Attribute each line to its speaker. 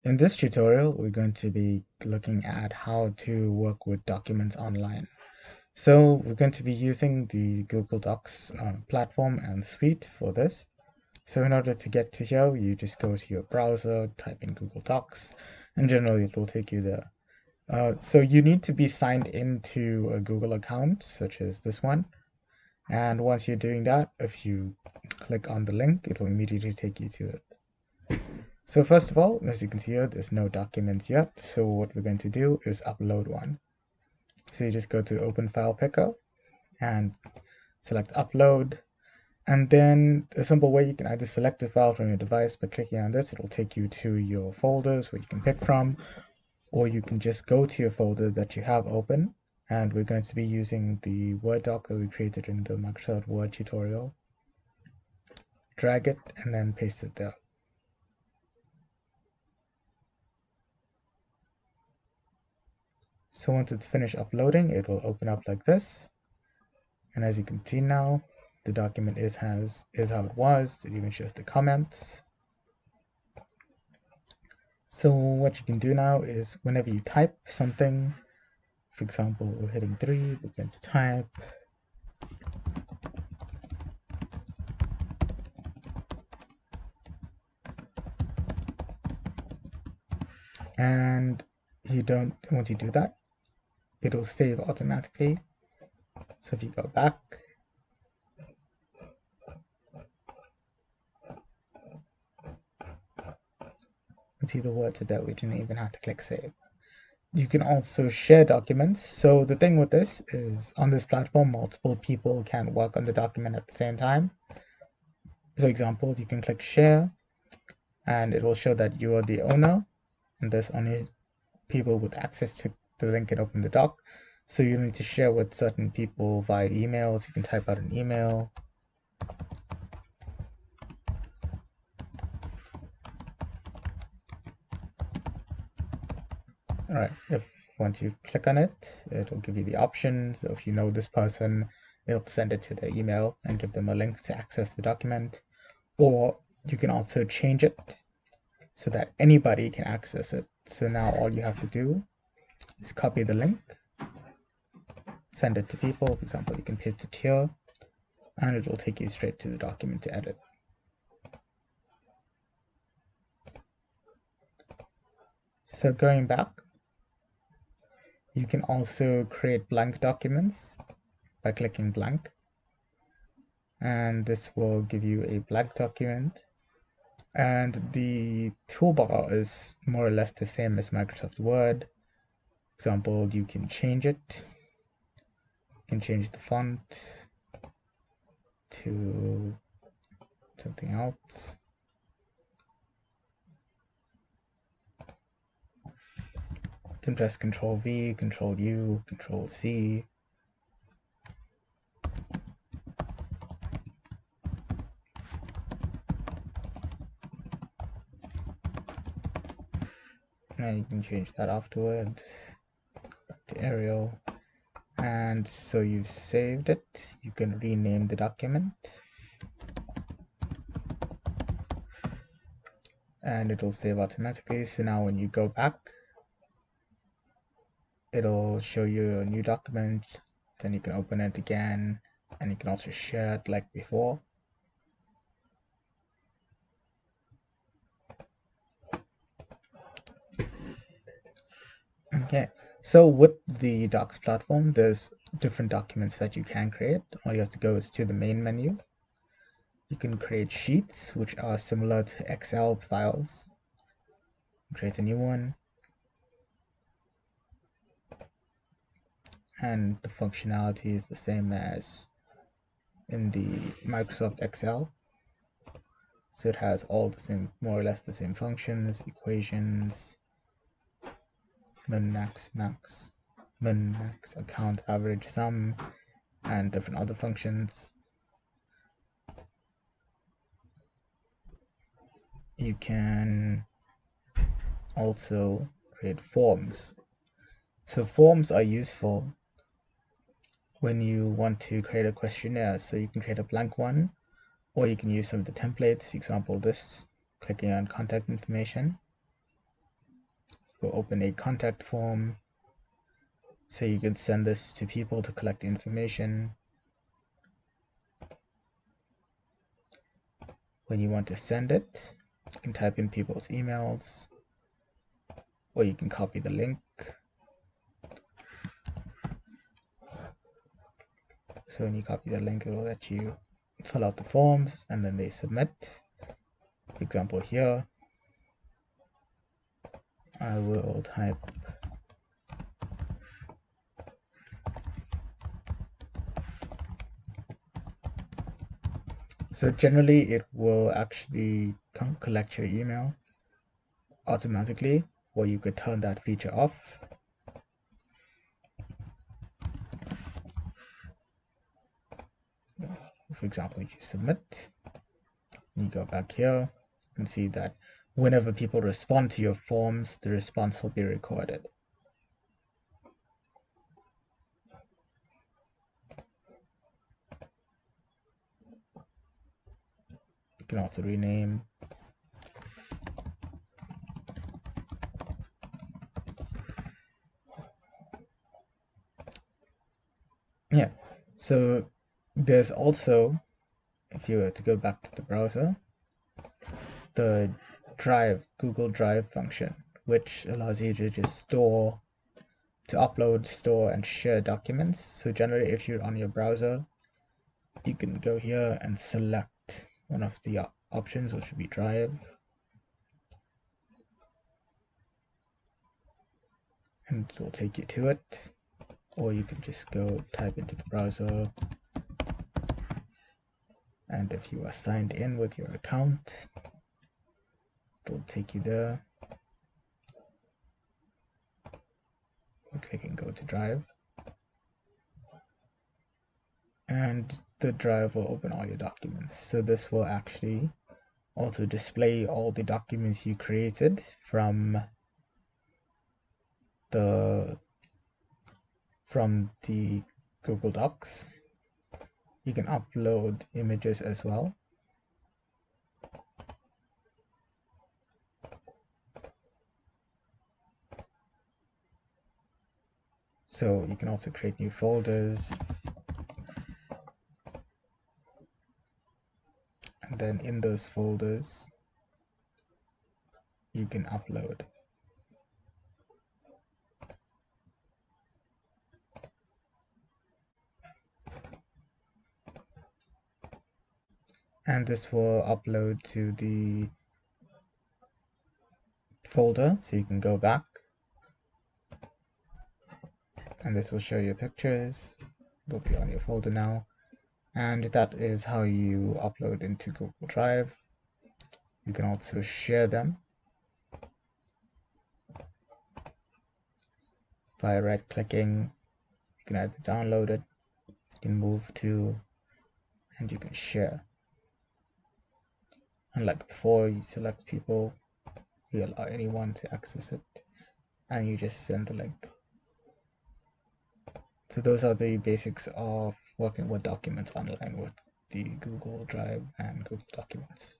Speaker 1: In this tutorial, we're going to be looking at how to work with documents online. So we're going to be using the Google Docs platform and suite for this. So in order to get to here, you just go to your browser, type in Google Docs, and generally it will take you there. So you need to be signed into a Google account, such as this one. And once you're doing that, if you click on the link, it will immediately take you to it. So first of all, as you can see here, there's no documents yet. So what we're going to do is upload one. So you just go to Open File Picker and select Upload. And then a simple way, you can either select the file from your device by clicking on this. It'll take you to your folders where you can pick from, or you can just go to your folder that you have open. And we're going to be using the Word doc that we created in the Microsoft Word tutorial. Drag it and then paste it there. So once it's finished uploading, it will open up like this. And as you can see now, the document is how it was. It even shows the comments. So what you can do now is whenever you type something, for example, we're hitting 3, we're going to type and once you do that, it'll save automatically. So if you go back, you see the words are there. We didn't even have to click save. You can also share documents. So the thing with this is on this platform, multiple people can work on the document at the same time. For example, you can click share and it will show that you are the owner and there's only people with access to the link and open the doc. So you need to share with certain people via emails. You can type out an email. All right, once you click on it, it'll give you the options. So if you know this person, it'll send it to their email and give them a link to access the document. Or you can also change it so that anybody can access it. So now all you have to do is copy the link, send it to people. For example, you can paste it here, and it will take you straight to the document to edit. So going back, you can also create blank documents by clicking blank. And this will give you a blank document. And the toolbar is more or less the same as Microsoft Word. For example, you can change it. You can change the font to something else. You can press Control V, Control U, Control C. Now you can change that afterwards. Back to Arial. And so you've saved it. You can rename the document. And it'll save automatically. So now when you go back, it'll show you a new document. Then you can open it again, and you can also share it like before. Okay, so with the Docs platform, there's different documents that you can create. All you have to go is to the main menu. You can create sheets, which are similar to Excel files. Create a new one. And the functionality is the same as in the Microsoft Excel. So it has all the same, more or less the same functions, equations, min, max, account, average, sum, and different other functions. You can also create forms. So forms are useful when you want to create a questionnaire. So you can create a blank one, or you can use some of the templates. For example, this, clicking on contact information. We'll open a contact form, so you can send this to people to collect information. When you want to send it, you can type in people's emails, or you can copy the link. So when you copy the link, it will let you fill out the forms, and then they submit. For example, here I will type so generally it will actually collect your email automatically, or you could turn that feature off. For example, you submit, you go back here and see that whenever people respond to your forms, the response will be recorded. You can also rename. Yeah, so there's also, if you were to go back to the browser, the Google Drive function, which allows you to just upload, store, and share documents. So generally, if you're on your browser, you can go here and select one of the options, which would be Drive. And it will take you to it. Or you can just go type into the browser. And if you are signed in with your account, it will take you there. Click and go to Drive. And the Drive will open all your documents. So this will actually also display all the documents you created from the Google Docs. You can upload images as well. So you can also create new folders. And then in those folders, you can upload. And this will upload to the folder, so you can go back. And this will show your pictures. They'll be on your folder now. And that is how you upload into Google Drive. You can also share them by right-clicking. You can either download it, you can move to, and you can share. Unlike before, you select people, you allow anyone to access it, and you just send the link. So those are the basics of working with documents online with the Google Drive and Google Documents.